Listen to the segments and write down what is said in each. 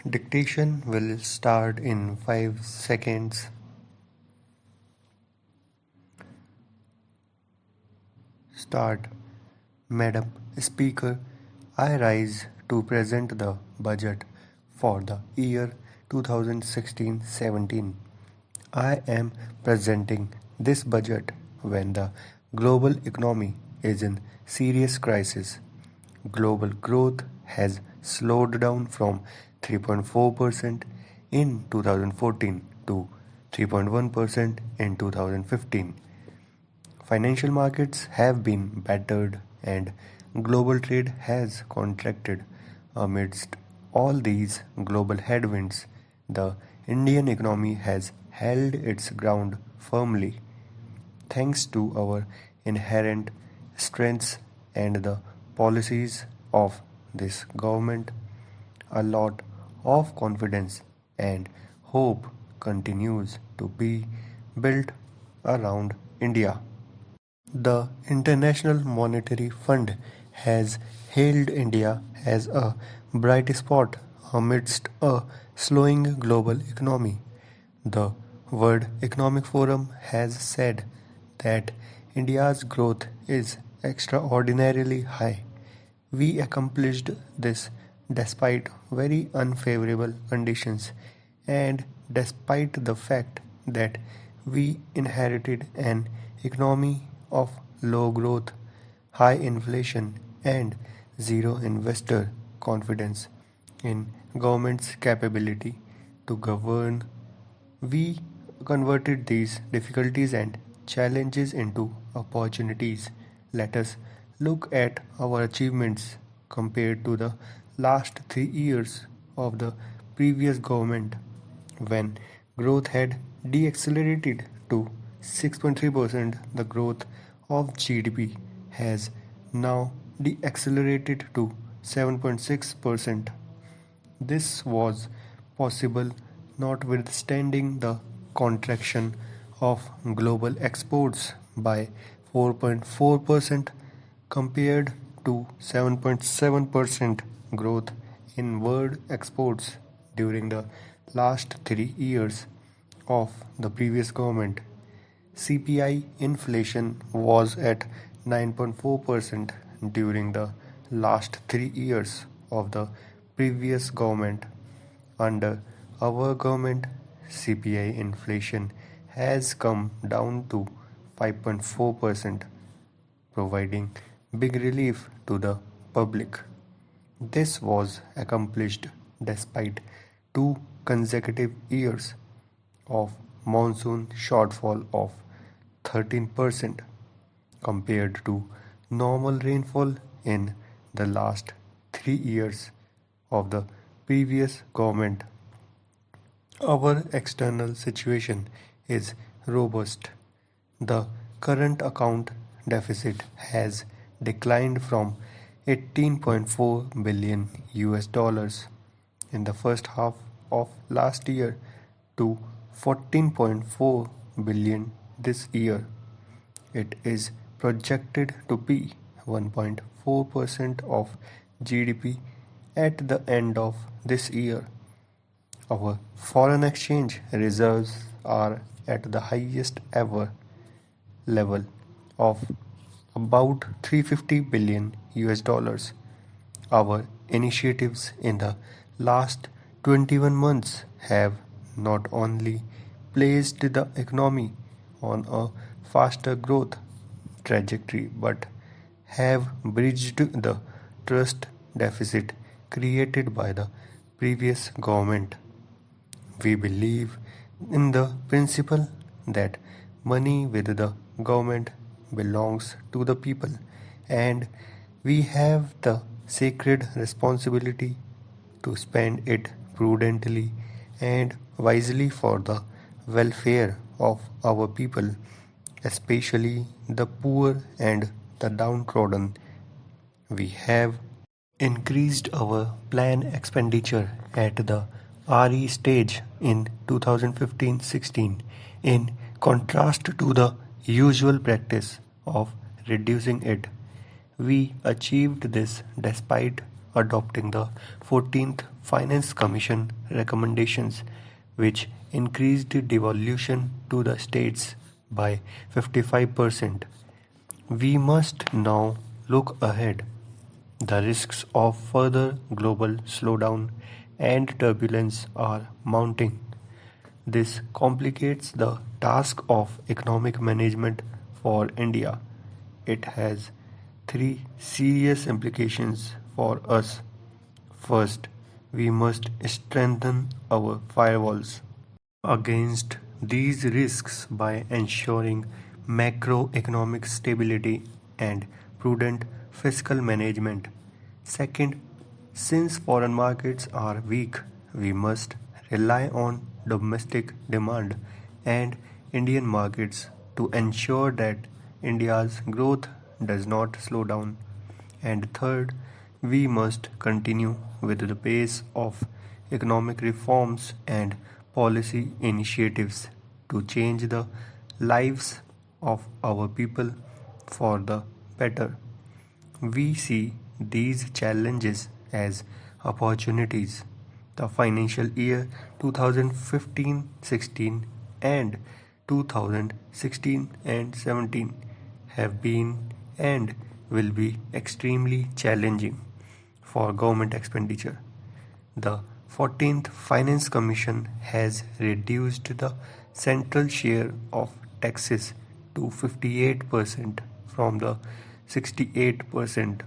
Dictation will start in 5 seconds. Start. Madam Speaker, I rise to present the budget for the year 2016-17. I am presenting this budget when the global economy is in serious crisis. Global growth has slowed down from 3.4% in 2014 to 3.1% in 2015. Financial markets have been battered and global trade has contracted. Amidst all these global headwinds, the Indian economy has held its ground firmly thanks to our inherent strengths and the policies of this government. A lot of confidence and hope continues to be built around India. The International Monetary Fund has hailed India as a bright spot amidst a slowing global economy. The World Economic Forum has said that India's growth is extraordinarily high. We accomplished this despite very unfavorable conditions and despite the fact that we inherited an economy of low growth, high inflation, and zero investor confidence in government's capability to govern. We converted these difficulties and challenges into opportunities. Let us look at our achievements compared to the last 3 years of the previous government, when growth had deaccelerated to 6.3%. The growth of GDP has now deaccelerated to 7.6%. This was possible notwithstanding the contraction of global exports by 4.4% compared to 7.7% growth in world exports during the last 3 years of the previous government. CPI inflation was at 9.4% during the last 3 years of the previous government. Under our government, CPI inflation has come down to 5.4%, providing big relief to the public. This was accomplished despite 2 consecutive years of monsoon shortfall of 13% compared to normal rainfall in the last 3 years of the previous government. Our external situation is robust. The current account deficit has declined from 18.4 billion US dollars in the first half of last year to 14.4 billion this year. It is projected to be 1.4% of GDP at the end of this year. Our foreign exchange reserves are at the highest ever level of about 350 billion US dollars. Our initiatives in the last 21 months have not only placed the economy on a faster growth trajectory but have bridged the trust deficit created by the previous government. We believe in the principle that money with the government belongs to the people, and we have the sacred responsibility to spend it prudently and wisely for the welfare of our people, especially the poor and the downtrodden. We have increased our planned expenditure at the RE stage in 2015-16 in contrast to the usual practice of reducing it. We achieved this despite adopting the 14th Finance Commission recommendations, which increased devolution to the states by 55%. We must now look ahead. The risks of further global slowdown and turbulence are mounting. This complicates the task of economic management for India. It has three serious implications for us. First, we must strengthen our firewalls against these risks by ensuring macroeconomic stability and prudent fiscal management. Second, since foreign markets are weak, we must rely on domestic demand and Indian markets to ensure that India's growth does not slow down. And third, we must continue with the pace of economic reforms and policy initiatives to change the lives of our people for the better. We see these challenges as opportunities. The financial year 2015-16 and 2016 and 17 have been and will be extremely challenging for government expenditure. The 14th Finance Commission has reduced the central share of taxes to 58% from the 68%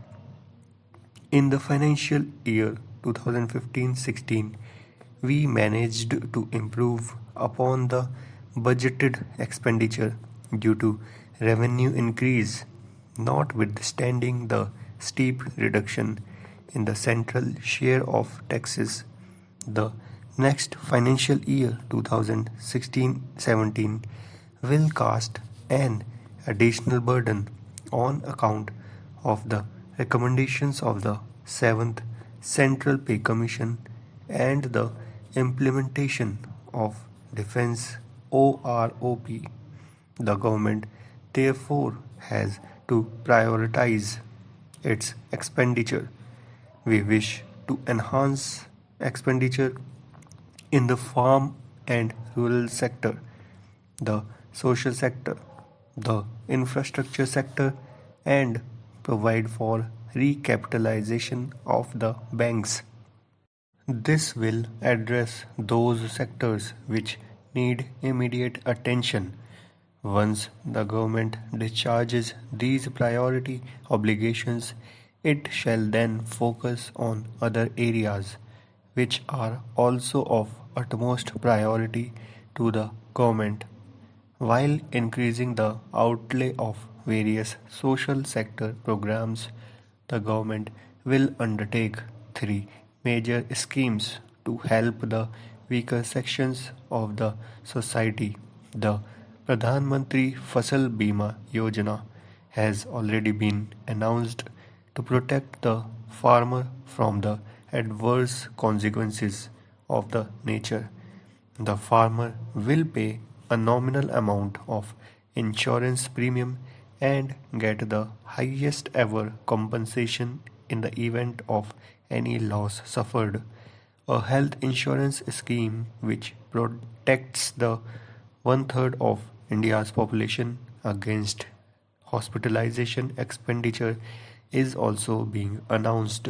in the financial year 2015-16. We managed to improve upon the budgeted expenditure due to revenue increase, notwithstanding the steep reduction in the central share of taxes. The next financial year 2016-17 will cast an additional burden on account of the recommendations of the 7th Central Pay Commission and the implementation of Defense OROP. The government therefore has to prioritize its expenditure. We wish to enhance expenditure in the farm and rural sector, the social sector, the infrastructure sector, and provide for recapitalization of the banks. This will address those sectors which need immediate attention. Once the government discharges these priority obligations, it shall then focus on other areas which are also of utmost priority to the government, while increasing the outlay of various social sector programs. The government will undertake three major schemes to help the weaker sections of the society. The Pradhan Mantri Fasal Bima Yojana has already been announced to protect the farmer from the adverse consequences of the nature. The farmer will pay a nominal amount of insurance premium and get the highest ever compensation in the event of any loss suffered. A health insurance scheme which protects the one third of India's population against hospitalization expenditure is also being announced.